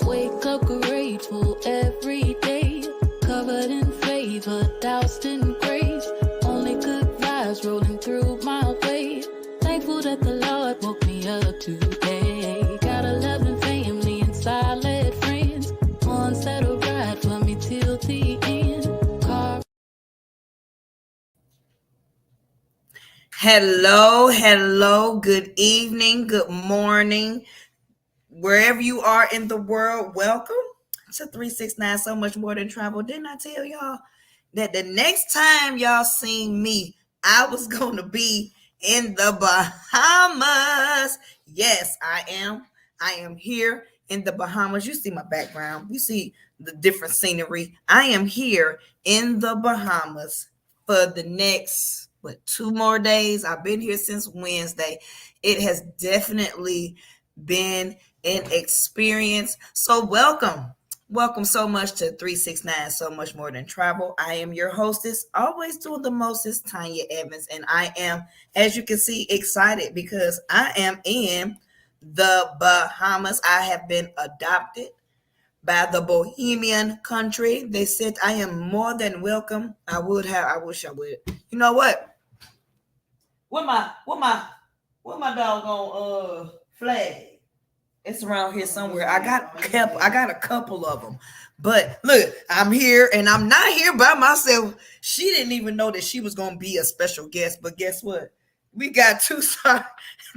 wake up grateful every day, covered in favor, doused in grace. Only good vibes rolling through my way. Thankful that the Lord woke me up today. Got a loving family and solid friends. Ones that'll ride for me till the end. Hello, good evening, good morning, wherever you are in the world. Welcome to 369 So Much More Than Travel. Didn't I tell y'all that the next time y'all seen me, I was going to be in the Bahamas? Yes, I am. I am here in the Bahamas. You see my background. You see the different scenery. I am here in the Bahamas for the next 2 more days. I've been here since Wednesday. It has definitely been an experience. So welcome so much to 369 So Much More Than Travel. I am your hostess, always doing the mostest, Tanya Evans, and I am, as you can see, excited because I am in the Bahamas. I have been adopted by the Bohemian country. They said I am more than welcome. I wish I would. You know what? What my doggone flag? It's around here somewhere. I got a couple of them. But look, I'm here and I'm not here by myself. She didn't even know that she was going to be a special guest. But guess what? We got 2-star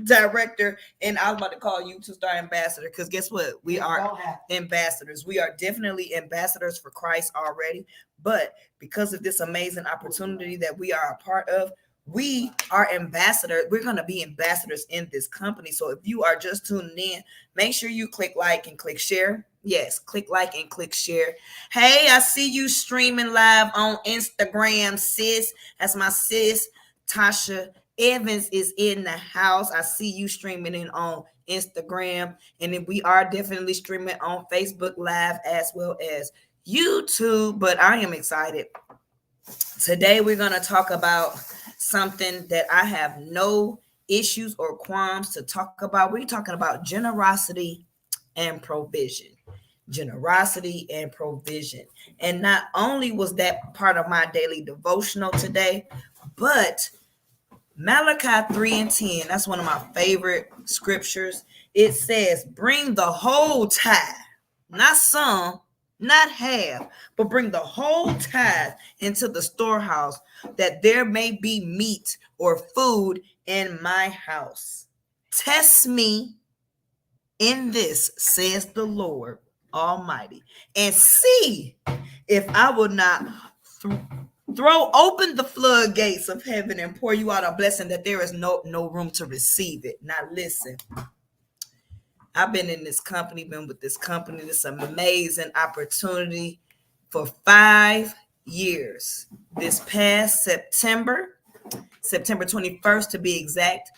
director, and I was about to call you 2-star ambassador because guess what? We are ambassadors. We are definitely ambassadors for Christ already. But because of this amazing opportunity that we are a part of, we are ambassadors. We're going to be ambassadors in this company. So if you are just tuning in, make sure you click like and click share. Yes, click like and click share. Hey, I see you streaming live on Instagram, sis. That's my sis, Tasha Evans is in the house. I see you streaming in on Instagram. And then we are definitely streaming on Facebook Live as well as YouTube. But I am excited. Today we're going to talk about something that I have no issues or qualms to talk about. We're talking about generosity and provision. Generosity and provision. And not only was that part of my daily devotional today, but Malachi 3:10, that's one of my favorite scriptures. It says, bring the whole tithe, not some, not half, but bring the whole tithe into the storehouse, that there may be meat or food in my house. Test me in this, says the Lord Almighty, and see if I will not throw open the floodgates of heaven and pour you out a blessing that there is no room to receive it. Now listen. I've been in this company, been with this company, this amazing opportunity for 5 years. This past September 21st to be exact,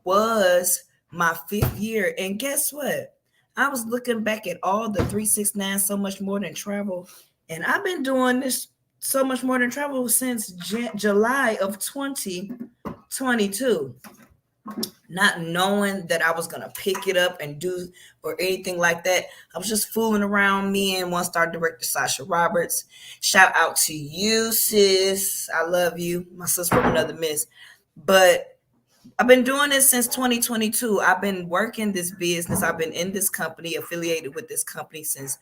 was my 5th year. And guess what? I was looking back at all the 369 So Much More Than Travel, and I've been doing this So Much More Than Travel since July of 2022. Not knowing that I was going to pick it up and do or anything like that. I was just fooling around. Me and 1-star director Sasha Roberts. Shout out to you, sis. I love you. My sister from another miss. But I've been doing this since 2022. I've been working this business. I've been in this company, affiliated with this company since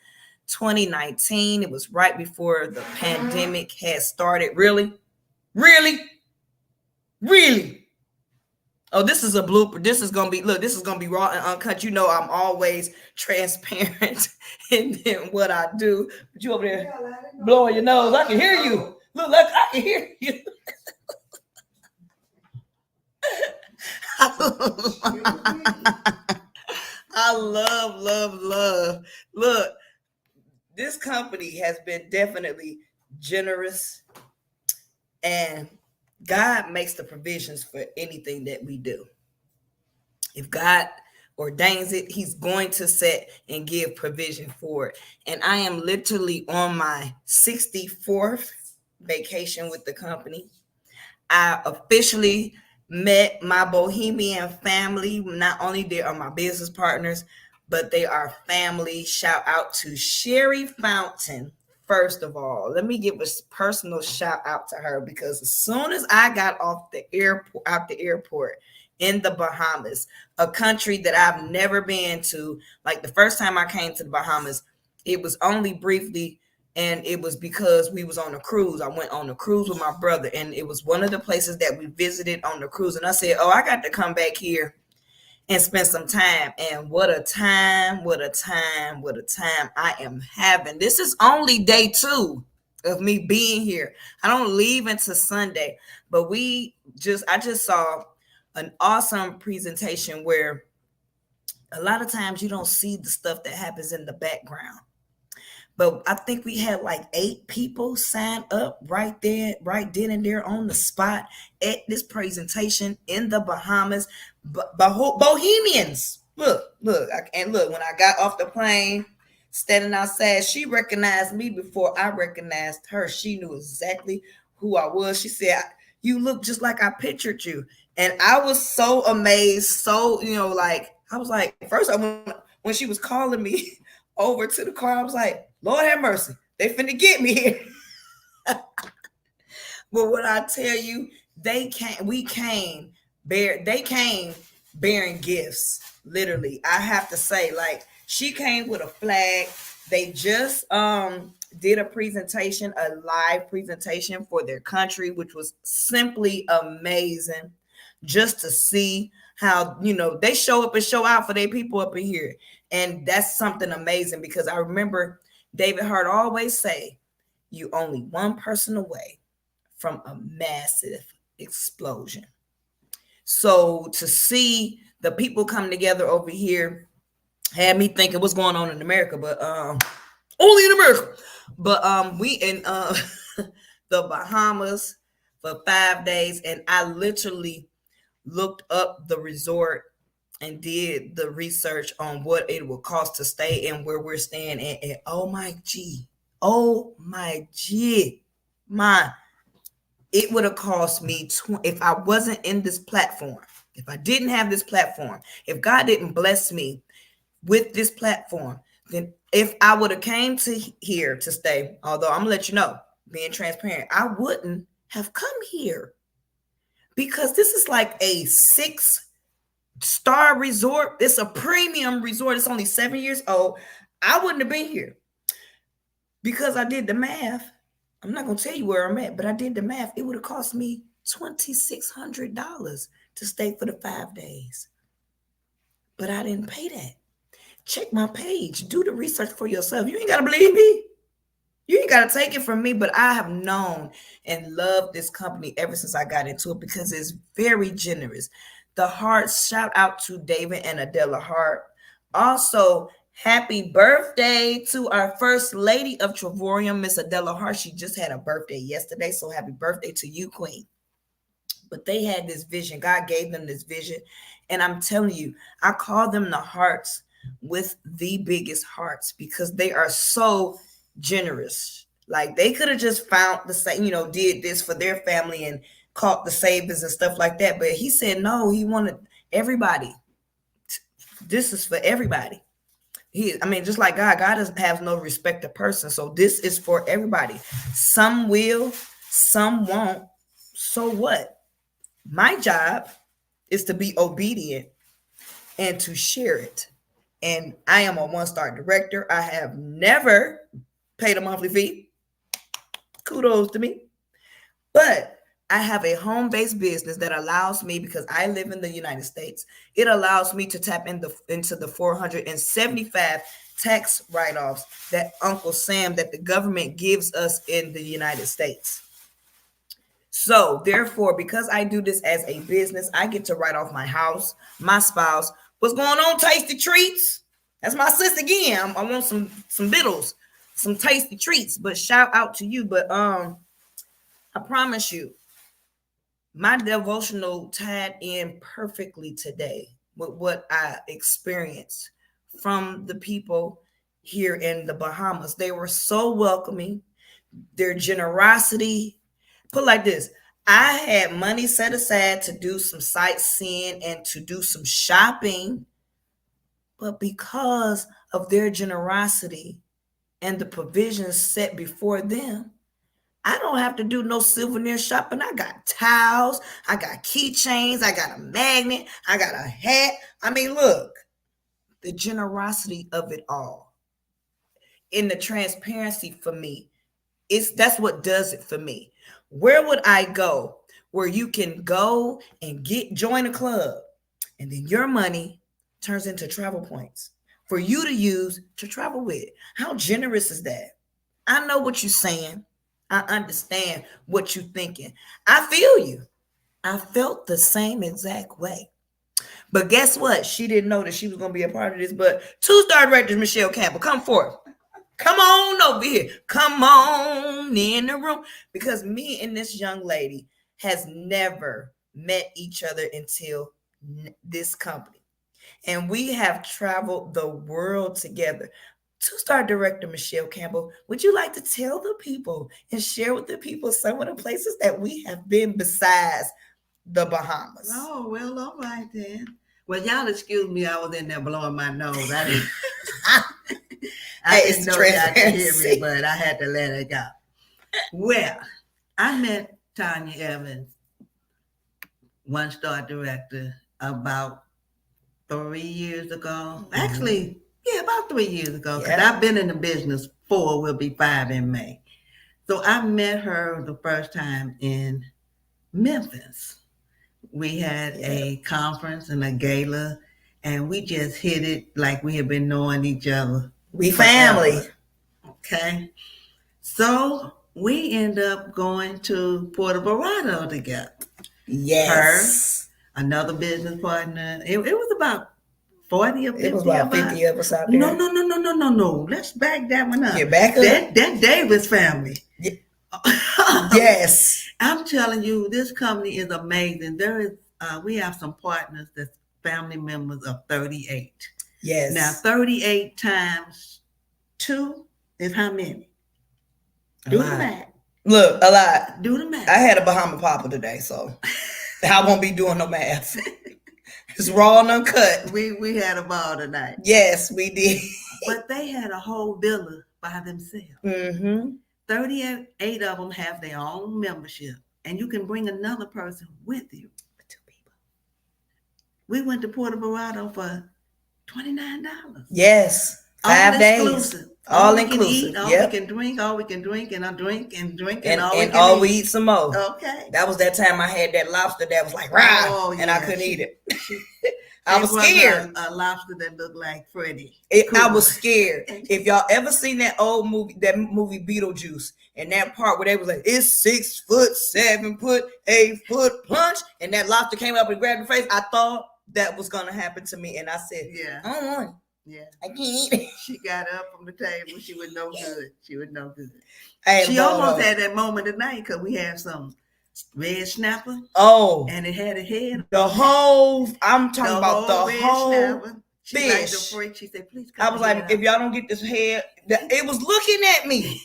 2019. It was right before the pandemic had started. Really? Oh, this is a blooper. This is gonna be raw and uncut. You know I'm always transparent in what I do. But you over there blowing your nose. I can hear you. Look, I can hear you. I love. Look, this company has been definitely generous, and God makes the provisions for anything that we do. If God ordains it, he's going to set and give provision for it. And I am literally on my 64th vacation with the company. I officially met my Bohemian family. Not only they are my business partners, but they are family. Shout out to Sherry Fountain. First of all, let me give a personal shout out to her because as soon as I got off the airport, out the airport in the Bahamas, a country that I've never been to, like the first time I came to the Bahamas, it was only briefly, and it was because we was on a cruise. I went on a cruise with my brother, and it was one of the places that we visited on the cruise. And I said, "Oh, I got to come back here and spend some time." And what a time, what a time, what a time I am having. This is only day 2 of me being here. I don't leave until Sunday, but I just saw an awesome presentation where a lot of times you don't see the stuff that happens in the background. But I think we had like 8 people sign up right there, right then and there on the spot at this presentation in the Bahamas. Bohemians. And look, when I got off the plane, standing outside, she recognized me before I recognized her. She knew exactly who I was. She said, "You look just like I pictured you." And I was so amazed. So, like, I was like, first, when she was calling me over to the car, I was like, Lord have mercy, they finna get me here. But what I tell you, they came bearing gifts. Literally, I have to say, like, she came with a flag. They just did a presentation, a live presentation for their country, which was simply amazing. Just to see how they show up and show out for their people up in here, and that's something amazing because I remember David Hart always say, "You only one person away from a massive explosion." So to see the people come together over here had me thinking what's going on in America, but only in America. But we in the Bahamas for 5 days, and I literally looked up the resort and did the research on what it would cost to stay and where we're staying. And oh my G, it would have cost me if I wasn't in this platform, if I didn't have this platform, if God didn't bless me with this platform, then if I would have came to here to stay, although I'm gonna let you know, being transparent, I wouldn't have come here because this is like a 6-star resort. It's a premium resort. It's only 7 years old. I wouldn't have been here because I did the math. I'm not going to tell you where I'm at, but I did the math. It would have cost me $2,600 to stay for the 5 days. But I didn't pay that. Check my page. Do the research for yourself. You ain't got to believe me. You ain't got to take it from me, but I have known and loved this company ever since I got into it because it's very generous. The Hearts, shout out to David and Adela Hart. Also, happy birthday to our First Lady of Travorium, Miss Adela Hart. She just had a birthday yesterday, so happy birthday to you, Queen. But they had this vision. God gave them this vision, and I'm telling you, I call them the Hearts with the biggest hearts because they are so generous. Like they could have just found the same, did this for their family and caught the savings and stuff like that. But he said no, he wanted everybody. This is for everybody. Just like God doesn't have no respect of person. So this is for everybody. Some will, some won't. So what? My job is to be obedient and to share it. And I am a 1-star director. I have never paid a monthly fee. Kudos to me. But I have a home-based business that allows me, because I live in the United States, it allows me to tap into the 475 tax write-offs that Uncle Sam, that the government gives us in the United States. So therefore, because I do this as a business, I get to write off my house, my spouse. What's going on, Tasty Treats? That's my sis again. I want some vittles, some tasty treats. But shout out to you. But I promise you, my devotional tied in perfectly today with what I experienced from the people here in the Bahamas. They were so welcoming. Their generosity. Put like this. I had money set aside to do some sightseeing and to do some shopping. But because of their generosity and the provisions set before them, I don't have to do no souvenir shopping. I got towels, I got keychains, I got a magnet, I got a hat. I mean, look, the generosity of it all and the transparency for me, that's what does it for me. Where would I go where you can go and join a club and then your money turns into travel points for you to use to travel with? How generous is that? I know what you're saying. I understand what you're thinking. I feel you. I felt the same exact way. But guess what? She didn't know that she was going to be a part of this. But two-star director Michelle Campbell, come forth. Come on over here. Come on in the room. Because me and this young lady has never met each other until this company. And we have traveled the world together. Two-star director Michelle Campbell, would you like to tell the people and share with the people some of the places that we have been besides the Bahamas? Oh, well, all right then. Well, y'all excuse me, I was in there blowing my nose. I didn't, I didn't know y'all could hear me, but I had to let it go. Well, I met Tanya Evans, one-star director, about 3 years ago. Actually, yeah, about 3 years ago. Because I've been in the business 4, will be 5 in May. So I met her the first time in Memphis. We had a conference and a gala, and we just hit it like we had been knowing each other. We family. Okay. So we end up going to Puerto Vallarta together. Yes. Her, another business partner. It was about 40 or 50. It was about 50 of us out there. No. Let's back that one up. Yeah, back up. That Davis family. Yeah. Yes. I'm telling you, this company is amazing. We have some partners that's family members of 38. Yes. Now, 38 times 2 is how many? Do the math. Look, a lot. Do the math. I had a Bahama Papa today, so I won't be doing no math. It's raw and uncut. We had a ball tonight. Yes, we did. But they had a whole villa by themselves. Mm-hmm. 38 of them have their own membership, and you can bring another person with you. 2 people. We went to Puerto Vallarta for $29. Yes, 5 days. Exclusive. All inclusive. All we can drink, all we can drink, and I drink and drink, and all we eat some more. Okay. That was that time I had that lobster that was like rah, and I couldn't eat it. I was scared. A lobster that looked like Freddy. I was scared. If y'all ever seen that movie Beetlejuice, and that part where they was like, it's 6 foot, 7 foot, 8 foot punch, and that lobster came up and grabbed the face, I thought that was gonna happen to me, and I said, yeah, I don't want it. Yeah, I can't eat it. She got up from the table. She was no good. She was no good. She almost had that moment tonight because we had some red snapper. Oh, and it had a head. I'm talking about the whole snapper. She fish. like the freak. She said, "Please come." I was like, if y'all don't get this head, it was looking at me,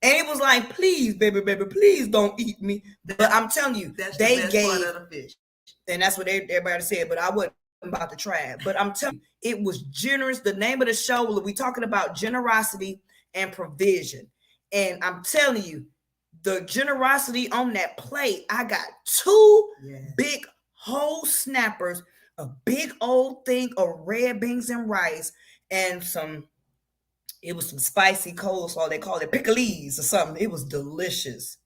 and it was like, "Please, baby, please don't eat me." But I'm telling you, they gave part of the fish, and that's what everybody said. But I wasn't about to try it. But I'm telling you, it was generous. The name of the show, we talking about generosity and provision, and I'm telling you, the generosity on that plate. I got 2 big whole snappers, a big old thing of red beans and rice, and some spicy coleslaw. They call it pickles or something. It was delicious,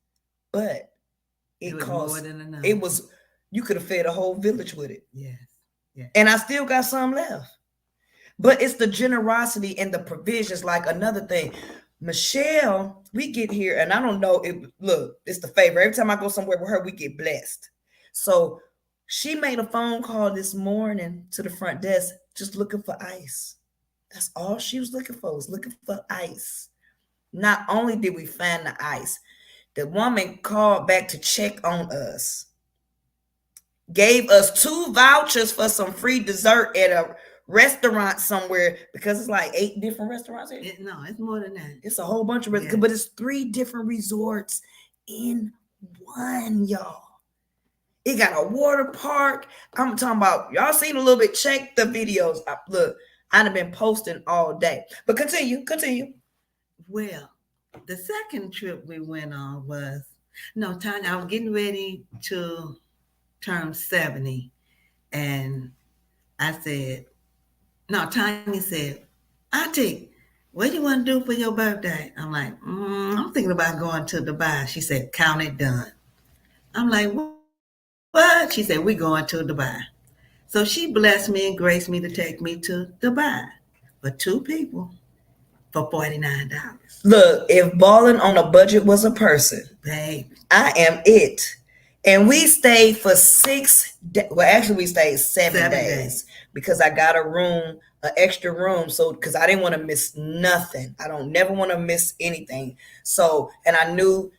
but it cost more than enough. It was, you could have fed a whole village with it. Yes. Yeah. And I still got some left. But it's the generosity and the provisions. Like another thing, Michelle, we get here, and I don't know if, look, it's the favor. Every time I go somewhere with her, we get blessed. So she made a phone call this morning to the front desk, just looking for ice. That's all she was looking for, ice. Not only did we find the ice, the woman called back to check on us, gave us 2 vouchers for some free dessert at a restaurant somewhere, because it's like 8 different restaurants here. No, it's more than that. It's a whole bunch of restaurants, but it's 3 different resorts in one, y'all. It got a water park. I'm talking about, y'all seen a little bit. Check the videos. Look, I'd have been posting all day. But continue. Well, the second trip we went on was, no, Tanya, I was getting ready to turn 70. And I said, no, Tanya said, Auntie, what do you want to do for your birthday? I'm like, I'm thinking about going to Dubai. She said, count it done. I'm like, what? She said, we're going to Dubai. So she blessed me and graced me to take me to Dubai for 2 people for $49. Look, if balling on a budget was a person, Babe. I am it. And we stayed for 6 days. Well, actually, we stayed 7 days because I got a room, an extra room. So, because I didn't want to miss nothing. I don't never want to miss anything. So, and I knew,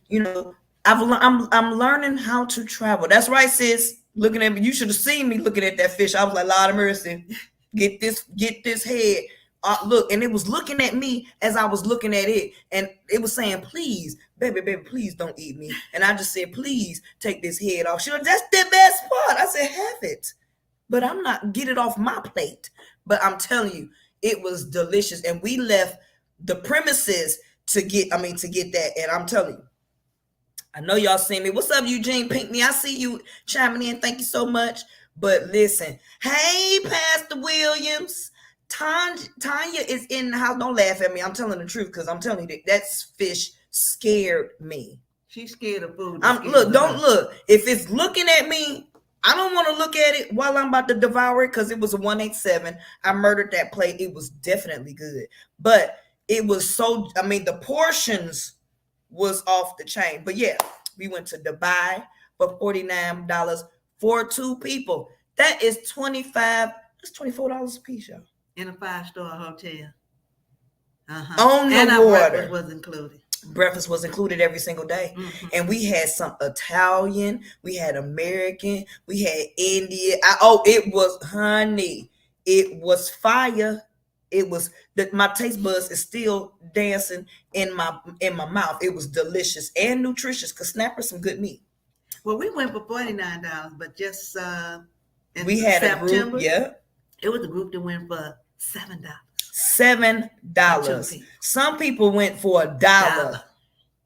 I'm learning how to travel. That's right, sis. Looking at me, you should have seen me looking at that fish. I was like, Lord of mercy, get this head. Look, and it was looking at me as I was looking at it, and it was saying, please, baby, please don't eat me. And I just said, please take this head off. She was, that's the best part. I said, have it, but I'm not, get it off my plate. But I'm telling you, it was delicious. And we left the premises to get that. And I'm telling you, I know y'all seen me. What's up, Eugene Pinkney? I see you chiming in. Thank you so much. But listen, hey, Pastor Williams. Tanya is in the house. Don't laugh at me. I'm telling the truth, because I'm telling you that fish scared me. She's scared of food. Look, don't look. If it's looking at me, I don't want to look at it while I'm about to devour it, because it was a 187. I murdered that plate. It was definitely good. But it was so, the portions was off the chain. But yeah, we went to Dubai for $49 for 2 people. That is $24 a piece, y'all. In a 5-star hotel. On the and water. Breakfast was included. Breakfast was included every single day. Mm-hmm. And we had some Italian, we had American, we had Indian. It was, honey, it was fire. It was that my taste buds is still dancing in my mouth. It was delicious and nutritious, because snapper's some good meat. Well, we went for $49, but just we had September, a group, yeah. It was a group that went for $7. $7. Some people went for $1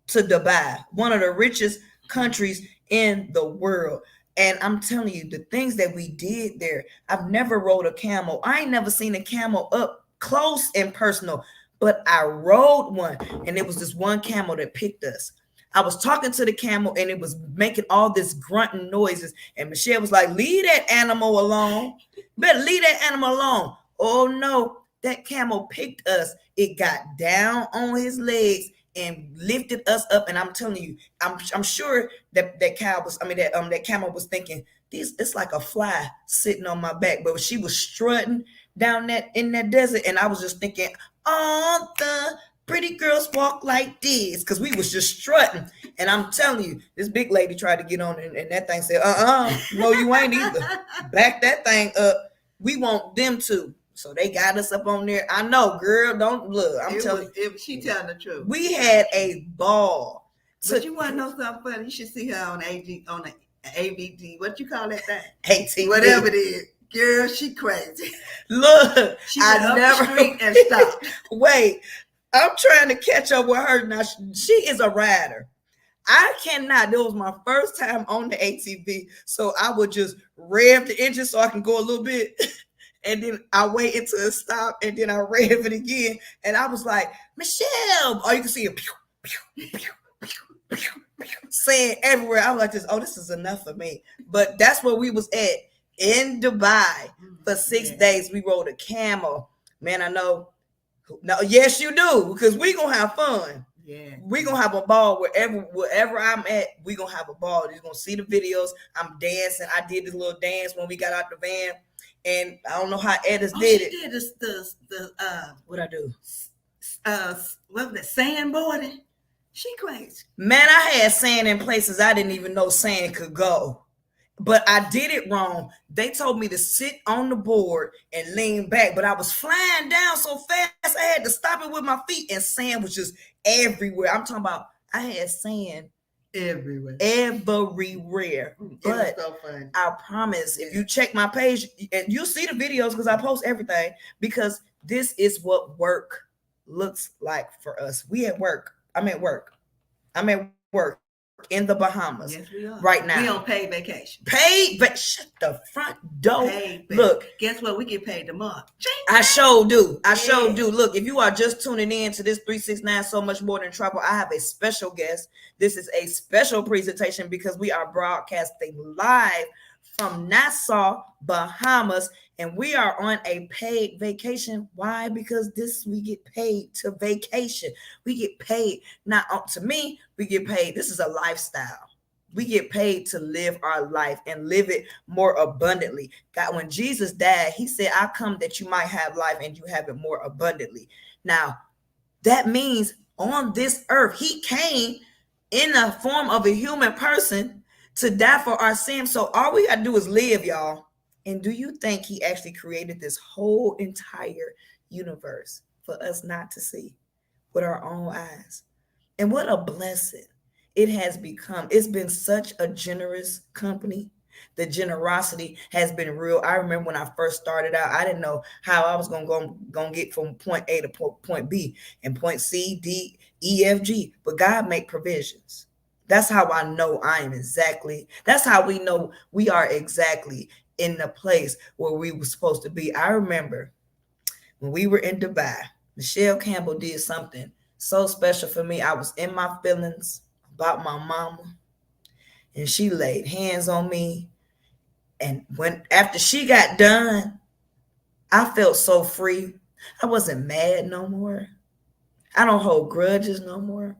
to Dubai, one of the richest countries in the world. And I'm telling you, the things that we did there, I've never rode a camel. I ain't never seen a camel up close and personal, but I rode one, and it was this one camel that picked us. I was talking to the camel, and it was making all this grunting noises. And Michelle was like, leave that animal alone. Better leave that animal alone. Oh, no. That camel picked us. It got down on his legs and lifted us up. And I'm telling you, I'm sure that camel was thinking, it's like a fly sitting on my back. But she was strutting down in that desert. And I was just thinking, oh, the pretty girls walk like this, because we was just strutting. And I'm telling you, this big lady tried to get on, and that thing said, no, you ain't either. Back that thing up. We want them to. So they got us up on there. I know, girl, don't look. Telling you. She telling the truth. We had a ball. But you want to know something funny? You should see her on the ABD. What you call that thing? ATV. Whatever it is. Girl, she crazy. Look, I never street and stopped. Wait. I'm trying to catch up with her now. She is a rider. I cannot. It was my first time on the ATV, so I would just rev the engine so I can go a little bit, and then I wait until it stopped, and then I rev it again. And I was like, Michelle, you can see it pew, pew, pew, pew, pew, pew, saying everywhere. I was like, this is enough for me. But that's where we was at in Dubai for 6 days. We rode a camel. Man, I know. No, yes, you do, because we gonna have fun. Yeah, we gonna have a ball wherever I'm at. We gonna have a ball. You're gonna see the videos. I'm dancing. I did this little dance when we got out the van, and I don't know how Edis did it. Did the what I do? What was that, sandboarding? She crazy. Man, I had sand in places I didn't even know sand could go. But I did it wrong. They told me to sit on the board and lean back, but I was flying down so fast, I had to stop it with my feet, and sand was just everywhere. I'm talking about, I had sand everywhere. Everywhere. But it was so fun. I promise, if you check my page, and you'll see the videos because I post everything, because this is what work looks like for us. We at work. I'm at work in the Bahamas. Yes, we are. Right now. We on paid vacation. Paid, but shut the front door. Paid. Look, guess what? We get paid tomorrow. I sure do. Look, if you are just tuning in to this 369 So Much More Than Travel, I have a special guest. This is a special presentation because we are broadcasting live from Nassau, Bahamas, and we are on a paid vacation. Why? Because we get paid to vacation. We get paid. Not to me, we get paid. This is a lifestyle. We get paid to live our life and live it more abundantly. God, when Jesus died, he said, I come that you might have life and you have it more abundantly. Now, that means on this earth, he came in the form of a human person to die for our sins. So all we got to do is live, y'all. And do you think he actually created this whole entire universe for us not to see with our own eyes? And what a blessing it has become. It's been such a generous company. The generosity has been real. I remember when I first started out, I didn't know how I was gonna get from point A to point B and point C, D, E, F, G. But God made provisions. That's how I know that's how we know we are exactly in the place where we were supposed to be. I remember when we were in Dubai, Michelle Campbell did something so special for me. I was in my feelings about my mama, and she laid hands on me. And after she got done, I felt so free. I wasn't mad no more. I don't hold grudges no more.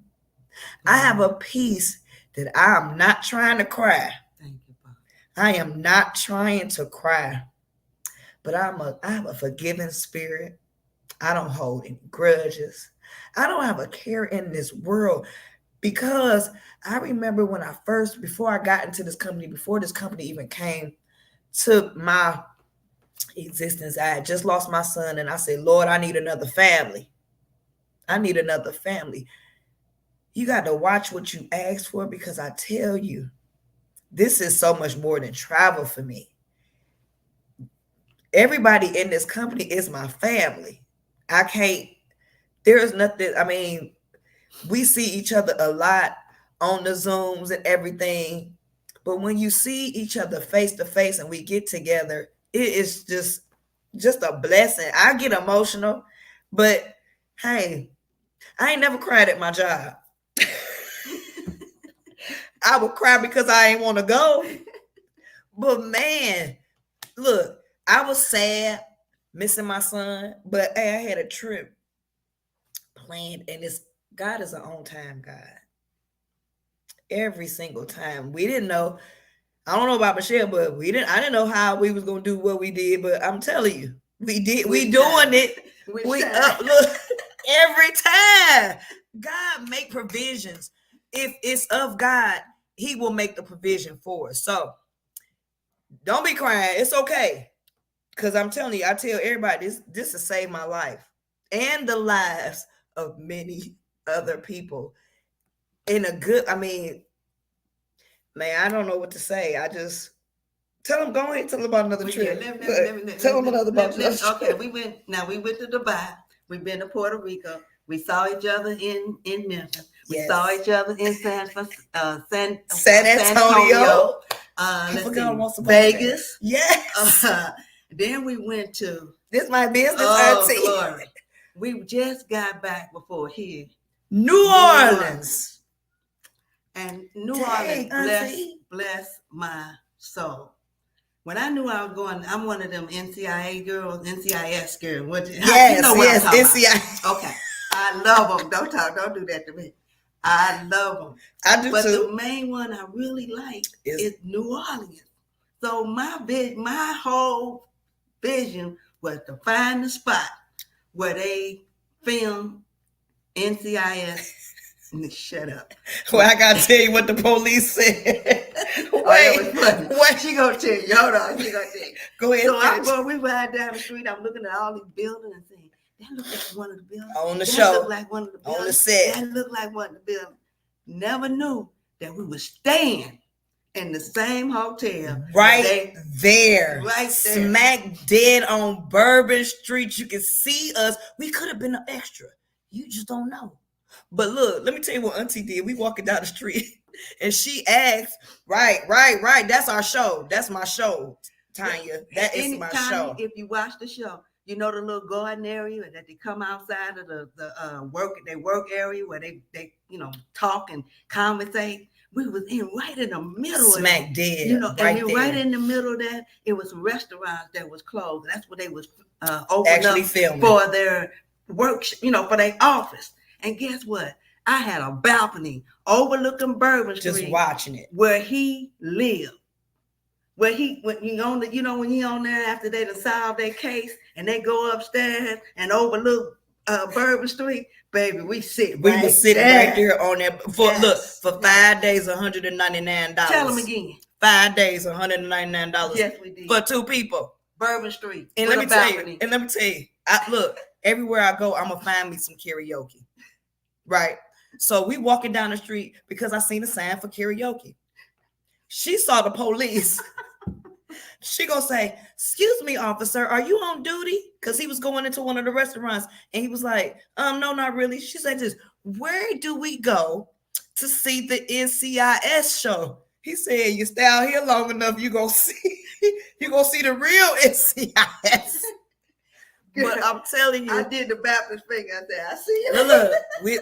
I have a peace that I'm not trying to cry. Thank you, Bob. I am not trying to cry, but I have a forgiving spirit. I don't hold any grudges. I don't have a care in this world, because I remember when before I got into this company, before this company even came to my existence, I had just lost my son, and I said, Lord, I need another family. I need another family. You got to watch what you ask for, because I tell you, this is so much more than travel for me. Everybody in this company is my family. There's nothing, we see each other a lot on the Zooms and everything, but when you see each other face to face and we get together, it is just a blessing. I get emotional, but hey, I ain't never cried at my job. I would cry because I ain't want to go. But man, look, I was sad missing my son, but hey, I had a trip planned, and God is an on-time God. Every single time. We didn't know. I don't know about Michelle, but I didn't know how we was gonna do what we did. But I'm telling you, we did. We doing it. We up. Look, every time God make provisions. If it's of God, he will make the provision for us. So don't be crying. It's okay. Because I'm telling you, I tell everybody, this has saved my life and the lives of many other people. In a good, man, I don't know what to say. I just go ahead, tell them about another trip. Tell them about another trip. Okay, we went to Dubai. We've been to Puerto Rico. We saw each other in Memphis. We saw each other in San Antonio. Vegas. Yes. Then we went to this my business. Glory. We just got back before here. New Orleans. And New Orleans, bless my soul. When I knew I was going, I'm one of them NCIS girls. Yes, you know what I'm talking NCIS. About. Okay. I love them. Don't do that to me. I love them. I do but too. The main one I really like is New Orleans. So my whole vision was to find the spot where they film NCIS. Shut up. Well, I gotta tell you what the police said. What she gonna tell you? Hold on, she gonna tell you. Go ahead. So we ride down the street. I'm looking at all these buildings and saying, that look like one of the buildings. On the show. Look like one of the buildings. On the set. That look like one of the buildings. Never knew that we was staying in the same hotel. Right there. Right there. Smack dead on Bourbon Street. You can see us. We could have been an extra. You just don't know. But look, let me tell you what Auntie did. We walking down the street and she asked, right. That's our show. That's my show, Tanya. That is my show. If you watch the show, you know the little garden area that they come outside of the work area where they talk and conversate. We was right in the middle smack of dead. Right and right in the middle of that, it was restaurants that was closed. That's what they was opening up filming for their work, for their office. And guess what? I had a balcony overlooking Bourbon Street, just watching it, where he lived. When you on there after they done solved their case and they go upstairs and overlook Bourbon Street, baby, we sit right there on there for 5 days, $199. Tell them again. 5 days, $199. Yes, we did. For 2 people. Bourbon Street. And let me tell you, look, everywhere I go, I'm gonna find me some karaoke. Right. So we walking down the street because I seen a sign for karaoke. She saw the police. She gonna say, "Excuse me, officer, are you on duty?" Because he was going into one of the restaurants and he was like, no, not really. She said this, "Where do we go to see the NCIS show?" He said, "You stay out here long enough, you gonna see the real NCIS." But I'm telling you, I did the Baptist finger. I said, "I see you."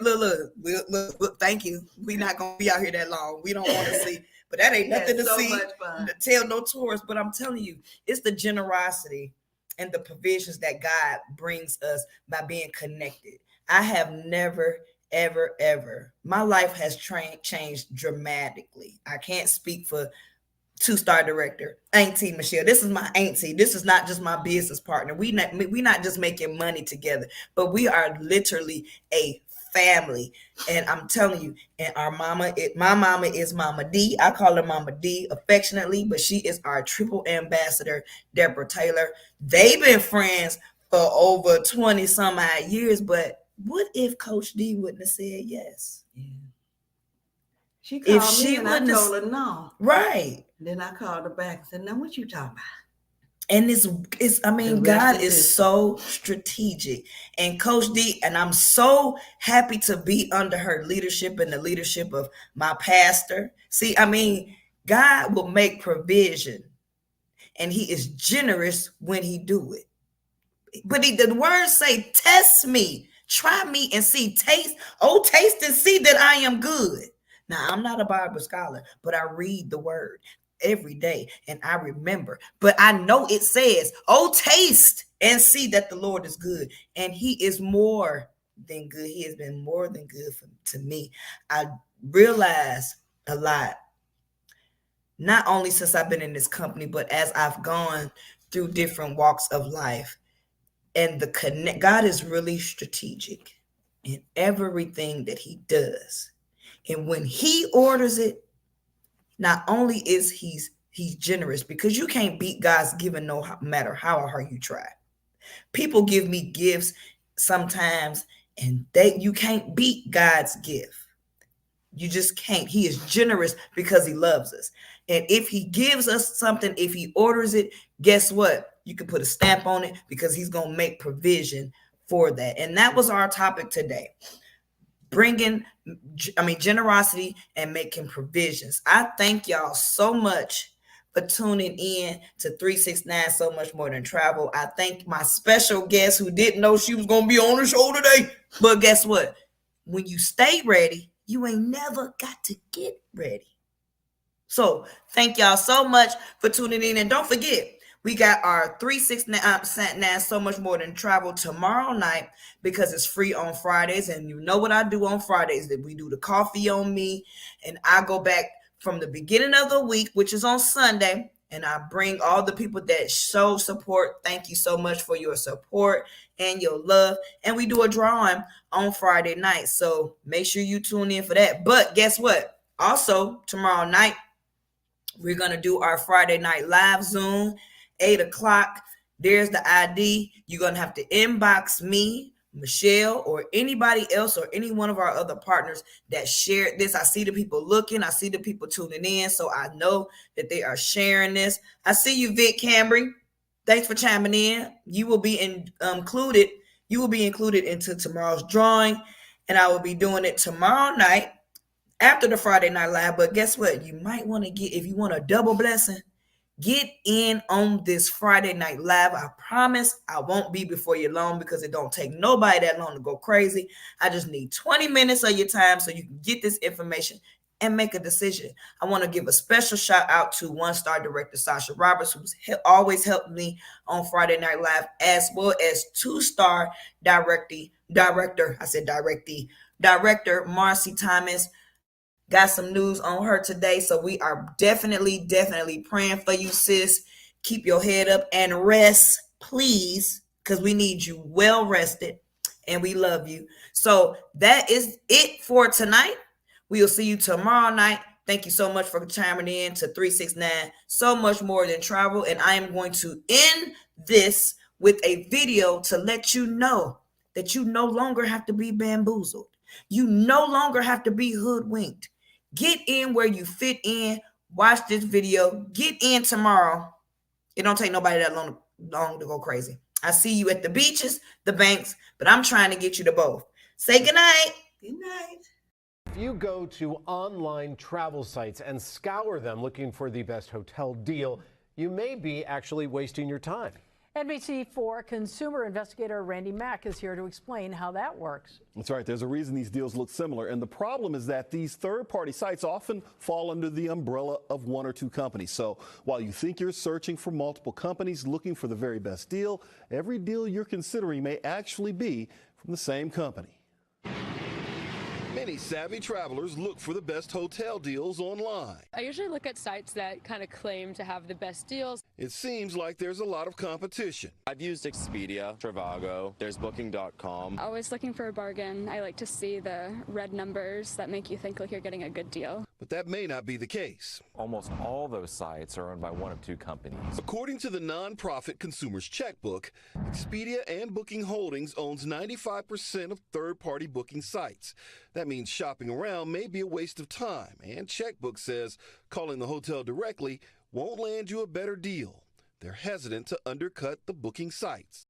Look, thank you. We not gonna be out here that long. We don't want to see. But that ain't nothing to see, to tell no tourists. But I'm telling you, it's the generosity and the provisions that God brings us by being connected. I have never, ever, my life has changed dramatically. I can't speak for 2-star director, Auntie Michelle. This is my auntie. This is not just my business partner. We not just making money together, but we are literally a family. And I'm telling you, and my mama is Mama D. I call her Mama D affectionately, but she is our triple ambassador, Deborah Taylor. They've been friends for over 20 some odd years, but what if Coach D wouldn't have said yes? Yeah. She called me and I told her no. Right. Then I called her back and said, "Now what you talking about?" And God is so strategic. And Coach D, and I'm so happy to be under her leadership and the leadership of my pastor. See, God will make provision and he is generous when he do it. But the words say, "Test me, try me and see, taste and see that I am good." Now, I'm not a Bible scholar, but I read the word every day and I remember, but I know it says, taste and see that the Lord is good, and he is more than good. He has been more than good to me. I realize a lot, not only since I've been in this company, but as I've gone through different walks of life, and God is really strategic in everything that he does. And when he orders it, not only is he's generous, because you can't beat God's giving no matter how hard you try. People give me gifts sometimes and you can't beat God's gift. You just can't. He is generous because he loves us. And if he gives us something, if he orders it, guess what? You can put a stamp on it because he's going to make provision for that. And that was our topic today. Generosity and making provisions. I thank y'all so much for tuning in to 369 So Much More Than Travel. I thank my special guest who didn't know she was going to be on the show today. But guess what? When you stay ready, you ain't never got to get ready. So thank y'all so much for tuning in. And don't forget, we got our 369 So Much More Than Travel tomorrow night, because it's free on Fridays. And you know what I do on Fridays, that we do the coffee on me. And I go back from the beginning of the week, which is on Sunday. And I bring all the people that show support. Thank you so much for your support and your love. And we do a drawing on Friday night. So make sure you tune in for that. But guess what? Also, tomorrow night, we're going to do our Friday night live Zoom. 8 o'clock. There's the ID. You're going to have to inbox me Michelle or anybody else or any one of our other partners that shared this. I see the people looking, I see the people tuning in, so I know that they are sharing this. I see you, Vic Cambry. Thanks for chiming in. You will be included. You will be included into tomorrow's drawing, and I will be doing it tomorrow night after the Friday Night Live. But guess what? You might want to get, if you want a double blessing, get in on this Friday Night Live. I promise I won't be before you long because it don't take nobody that long to go crazy. I just need 20 minutes of your time so you can get this information and make a decision. I want to give a special shout out to one-star director Sasha Roberts, who's always helped me on Friday Night Live, as well as two-star director Marcy Thomas. Got some news on her today, so we are definitely praying for you, sis. Keep your head up and rest, please, because we need you well rested, and we love you. So that is it for tonight. We will see you tomorrow night. Thank you so much for chiming in to 369, so much more than travel. And I am going to end this with a video to let you know that you no longer have to be bamboozled. You no longer have to be hoodwinked. Get in where you fit in. Watch this video. Get in tomorrow. It don't take nobody that long to go crazy. I see you at the beaches, the banks, but I'm trying to get you to both. Say goodnight. Good night. If you go to online travel sites and scour them looking for the best hotel deal, you may be actually wasting your time. NBC4 consumer investigator Randy Mack is here to explain how that works. That's right. There's a reason these deals look similar. And the problem is that these third-party sites often fall under the umbrella of one or two companies. So while you think you're searching for multiple companies looking for the very best deal, every deal you're considering may actually be from the same company. Many savvy travelers look for the best hotel deals online. I usually look at sites that kind of claim to have the best deals. It seems like there's a lot of competition. I've used Expedia, Trivago, there's Booking.com. Always looking for a bargain. I like to see the red numbers that make you think like you're getting a good deal. But that may not be the case. Almost all those sites are owned by one of two companies. According to the nonprofit Consumer's Checkbook, Expedia and Booking Holdings owns 95% of third-party booking sites. That means shopping around may be a waste of time, and Checkbook says calling the hotel directly won't land you a better deal. They're hesitant to undercut the booking sites.